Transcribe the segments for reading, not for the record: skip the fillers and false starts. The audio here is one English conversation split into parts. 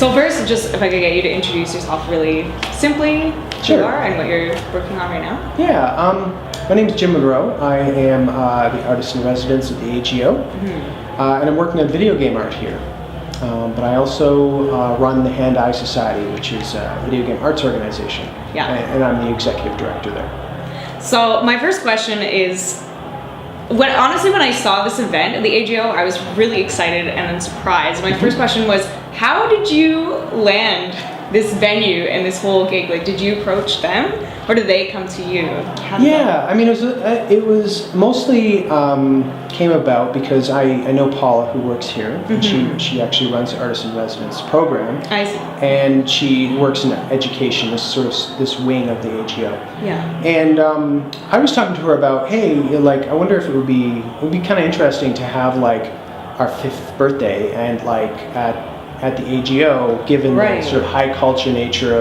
So first, just if I could get you to introduce yourself really simply, who Sure. you are and what you're working on right now. Yeah, my name is Jim Munroe. I am the artist in residence at the AGO, and I'm working on video game art here. But I also run the Hand-Eye Society, which is a video game arts organization. Yeah. And I'm the executive director there. So my first question is, when I saw this event at the AGO, I was really excited and then surprised. My first question was, how did you land this venue and this whole gig? Like, did you approach them, or did they come to you? I mean, it was mostly came about because I know Paula, who works here, and she actually runs the Artist in Residence program. I see. And she works in education, this wing of the AGO. Yeah. And I was talking to her about, hey, like, I wonder if it would be kind of interesting to have like our 5th birthday and like at the AGO, given the sort of high culture nature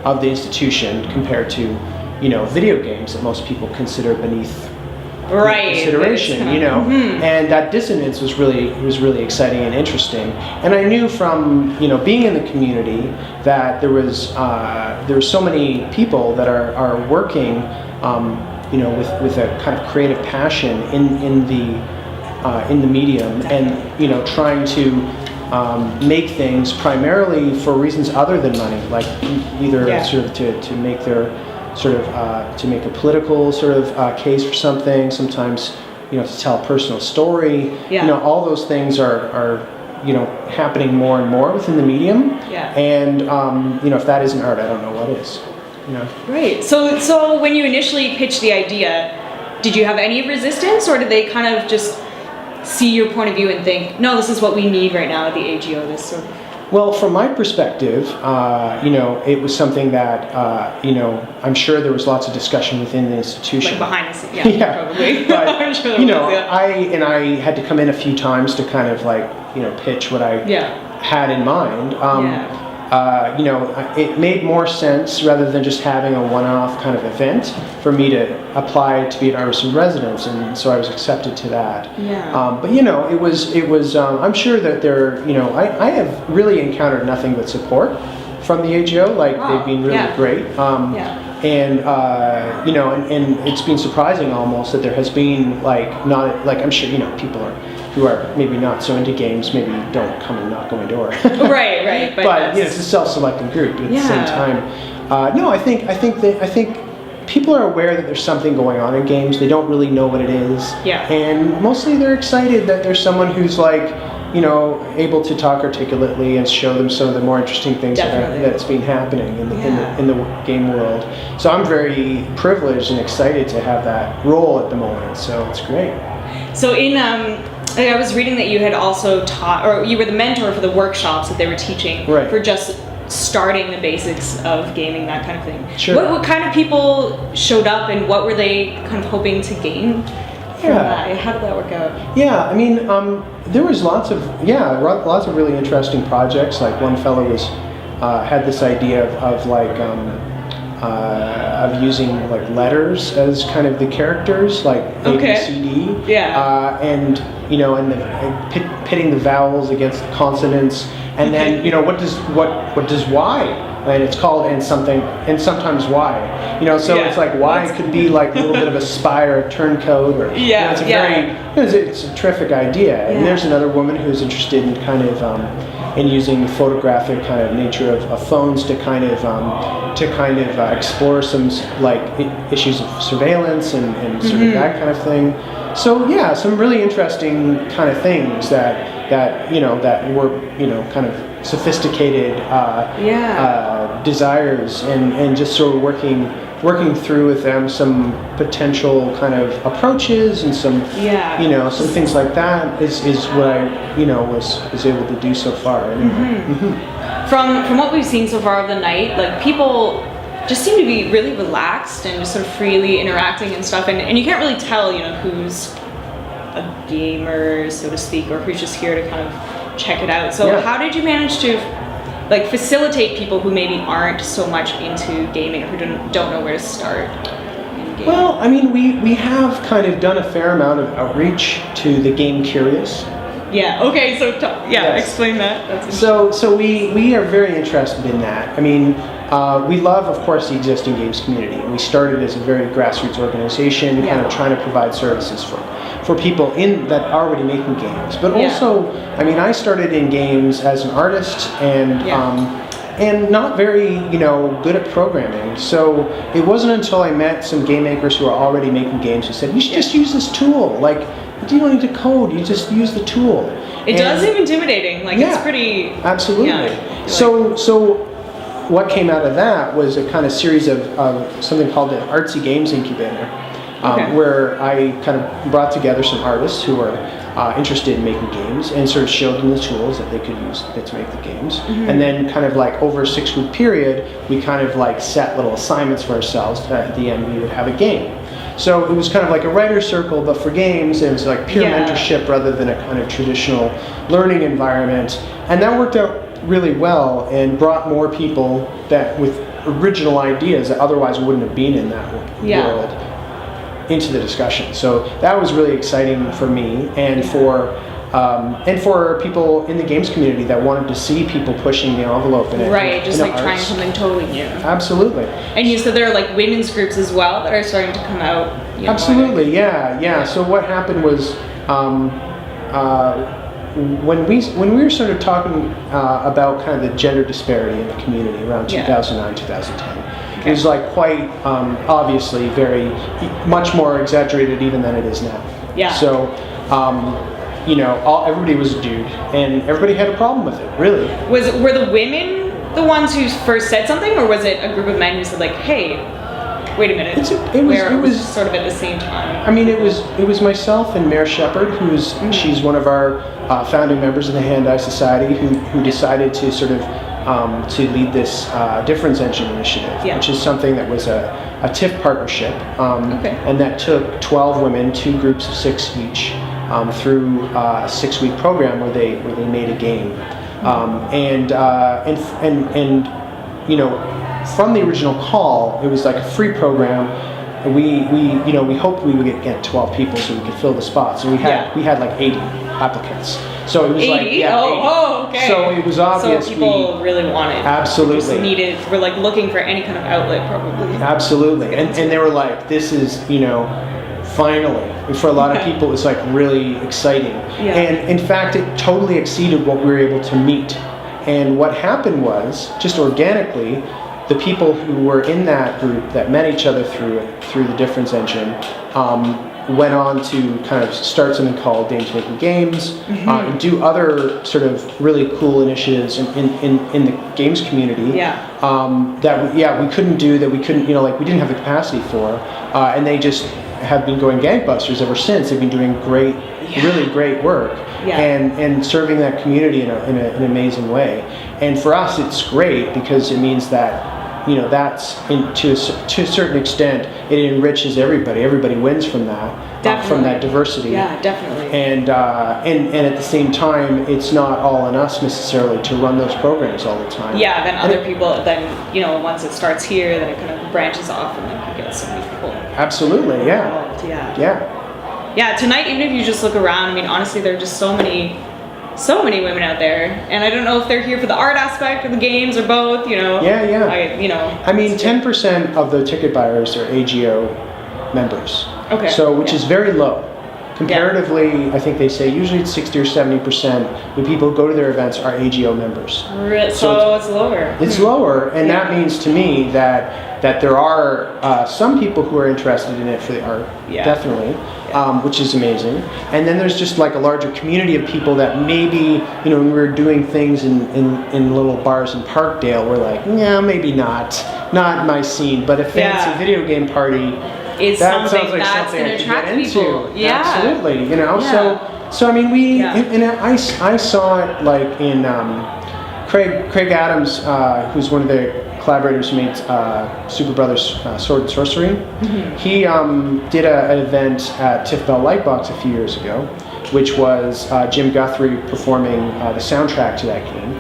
of the institution compared to, video games that most people consider beneath consideration, and that dissonance was really exciting and interesting. And I knew from being in the community that there were so many people that are working with a kind of creative passion in the medium, and trying to make things primarily for reasons other than money, like either sort of to make their to make a political sort of case for something, sometimes to tell a personal story. All those things are happening more and more within the medium. And if that isn't art, I don't know what is. Right. So when you initially pitched the idea, did you have any resistance, or did they kind of just see your point of view and think, no, this is what we need right now at the AGO, this sort of... Well, from my perspective, it was something that, I'm sure there was lots of discussion within the institution. Like behind the scenes, probably. But, I'm sure I had to come in a few times to kind of like, pitch what I had in mind. It made more sense, rather than just having a one-off kind of event, for me to apply to be an artist in residence, and so I was accepted to that. But it was. I'm sure that I have really encountered nothing but support from the AGO. Like, they've been really great. And and it's been surprising almost that there has been I'm sure people who are maybe not so into games maybe don't come and knock on my door. Right. But it's a self-selecting group. But at the same time, no, I think people are aware that there's something going on in games. They don't really know what it is. And mostly they're excited that there's someone who's able to talk articulately and show them some of the more interesting things that's been happening in the game world. So I'm very privileged and excited to have that role at the moment. So it's great. So I was reading that you had also taught, or you were the mentor for the workshops that they were teaching for just starting the basics of gaming, that kind of thing. Sure. What kind of people showed up, and what were they kind of hoping to gain from that? How did that work out? Yeah, I mean, there was lots of really interesting projects. Like, one fellow had this idea of using like letters as kind of the characters, like A, B, C, D. And pitting the vowels against the consonants, and then what does Y? And it's called and sometimes Y. So it's like Y could be like a little bit of a spire, a turncoat, or it's a terrific idea. And there's another woman who's interested in kind of in using the photographic kind of nature of phones to kind of explore some like issues of surveillance and sort of that kind of thing. So some really interesting kind of things that were kind of sophisticated desires, and just sort of working through with them some potential kind of approaches and some some things like that is what I was able to do so far. From what we've seen so far of the night, like, people just seem to be really relaxed and just sort of freely interacting and stuff, and you can't really tell who's a gamer, so to speak, or who's just here to kind of check it out. So how did you manage to facilitate people who maybe aren't so much into gaming, or who don't know where to start in gaming? Well, I mean, we have kind of done a fair amount of outreach to the game curious. Yeah. Okay. So Yes. explain that. That's So we are very interested in that. I mean, we love, of course, the existing games community. We started as a very grassroots organization, kind of trying to provide services for people that are already making games. But also, I mean, I started in games as an artist and not very, good at programming. So it wasn't until I met some game makers who are already making games who said, you should just use this tool. Like, you don't need to code, you just use the tool. It does seem intimidating. Like, it's pretty... Absolutely. Yeah, so what came out of that was a kind of series of something called the Artsy Games Incubator, where I kind of brought together some artists who were interested in making games and sort of showed them the tools that they could use to make the games. And then kind of like over a 6-week period, we kind of like set little assignments for ourselves that at the end we would have a game. So it was kind of like a writer's circle, but for games. It was like peer mentorship rather than a kind of traditional learning environment. And that worked out really well and brought more people that with original ideas that otherwise wouldn't have been in that world into the discussion. So that was really exciting for me and for people in the games community that wanted to see people pushing the envelope in it. Right, just like trying something totally new. Absolutely. And you said there are like women's groups as well that are starting to come out. Absolutely, yeah. So what happened was when we were sort of talking about kind of the gender disparity in the community around 2009, 2010, it was like quite obviously very much more exaggerated even than it is now. Yeah. So everybody was a dude, and everybody had a problem with it. Really. Were the women the ones who first said something, or was it a group of men who said like, "Hey, wait a minute"? It was sort of at the same time. I mean, it was myself and Mare Shepard, she's one of our founding members of the Hand-Eye Society, who decided to sort of to lead this Difference Engine initiative, which is something that was a TIFF partnership, and that took 12 women, 2 groups of 6 each, through a 6-week program where they made a game, from the original call, it was like a free program. And we hoped we would get 12 people so we could fill the spots. So we had like 80 applicants. So it was 80? like 80. Okay. So it was obvious. So people really wanted. Absolutely. We're like looking for any kind of outlet probably. Absolutely. And they were like, this is finally. And for a lot of people, it was like really exciting. Yeah. And in fact, it totally exceeded what we were able to meet. And what happened was, just organically, the people who were in that group that met each other through the Difference Engine went on to kind of start something called Dames Making Games and do other sort of really cool initiatives in the games community that we couldn't do, that we couldn't, we didn't have the capacity for, and they just have been going gangbusters ever since. They've been doing really great work and serving that community in an amazing way. And for us, it's great because it means that that's to a certain extent, it enriches everybody. Everybody wins from that, from that diversity. Yeah, definitely. And at the same time, it's not all on us necessarily to run those programs all the time. Yeah, then other people, once it starts here, then it kind of branches off, and then you get so many people. Absolutely, involved. Yeah. Tonight, even if you just look around, I mean, honestly, there are just so many women out there, and I don't know if they're here for the art aspect or the games or both. I mean, 10% of the ticket buyers are AGO members. Okay. So, which is very low. Comparatively, I think they say usually it's 60 or 70% when people go to their events are AGO members. So it's lower. It's lower, and that means to me that there are some people who are interested in it for the art, definitely, which is amazing. And then there's just like a larger community of people that maybe, when we were doing things in little bars in Parkdale, we're like, yeah, maybe not my scene, but a fancy video game party is that something sounds like that's going to attract people. Yeah, absolutely. So I mean, I saw it like in Craig Adams, who's one of the collaborators who made Super Brothers Sword and Sorcery. He did an event at TIFF Bell Lightbox a few years ago, which was Jim Guthrie performing the soundtrack to that game.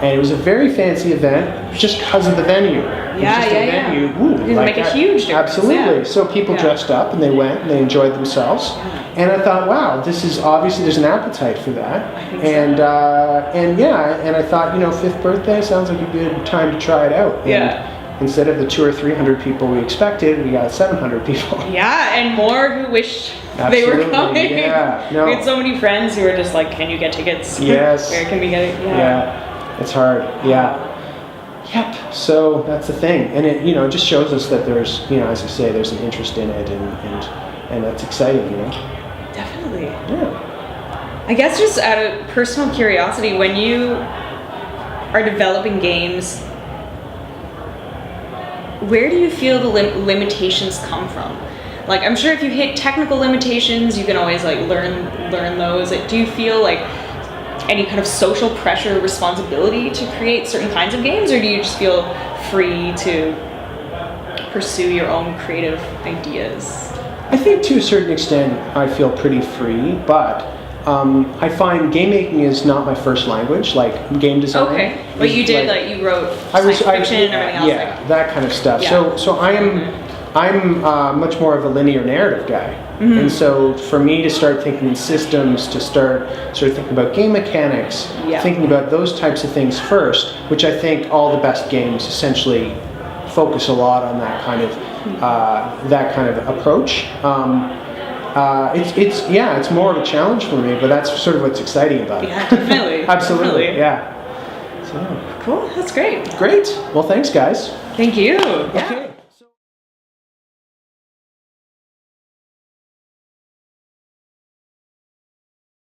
And it was a very fancy event just because of the venue. Venue, It make a huge difference. Absolutely. Yeah. So people dressed up and they went and they enjoyed themselves. And I thought, wow, this is obviously there's an appetite for that. I think and I thought, 5th birthday sounds like a good time to try it out. And instead of the 200 or 300 people we expected, we got 700 people. Yeah, and more who wished they were coming. Yeah, no. We had so many friends who were just like, "Can you get tickets? Yes. Where can we get it?" Yeah, it's hard. Yeah. Yep. So that's the thing, and it just shows us that there's as I say, there's an interest in it, and that's exciting. Definitely. Yeah. I guess just out of personal curiosity, when you are developing games, where do you feel the limitations come from? Like, I'm sure if you hit technical limitations, you can always like learn those. Like, do you feel like any kind of social pressure or responsibility to create certain kinds of games, or do you just feel free to pursue your own creative ideas? I think to a certain extent I feel pretty free, but I find game making is not my first language, like game design. Okay, but you did you wrote science fiction and everything else. Yeah, that kind of stuff. Yeah. So I'm much more of a linear narrative guy, and so for me to start thinking in systems, to start sort of thinking about game mechanics, thinking about those types of things first, which I think all the best games essentially focus a lot on that kind of approach. It's more of a challenge for me, but that's sort of what's exciting about it. Yeah, definitely. Absolutely, Definitely. yeah. So, Cool, that's great. great. Well, thanks, guys. Thank you. Okay.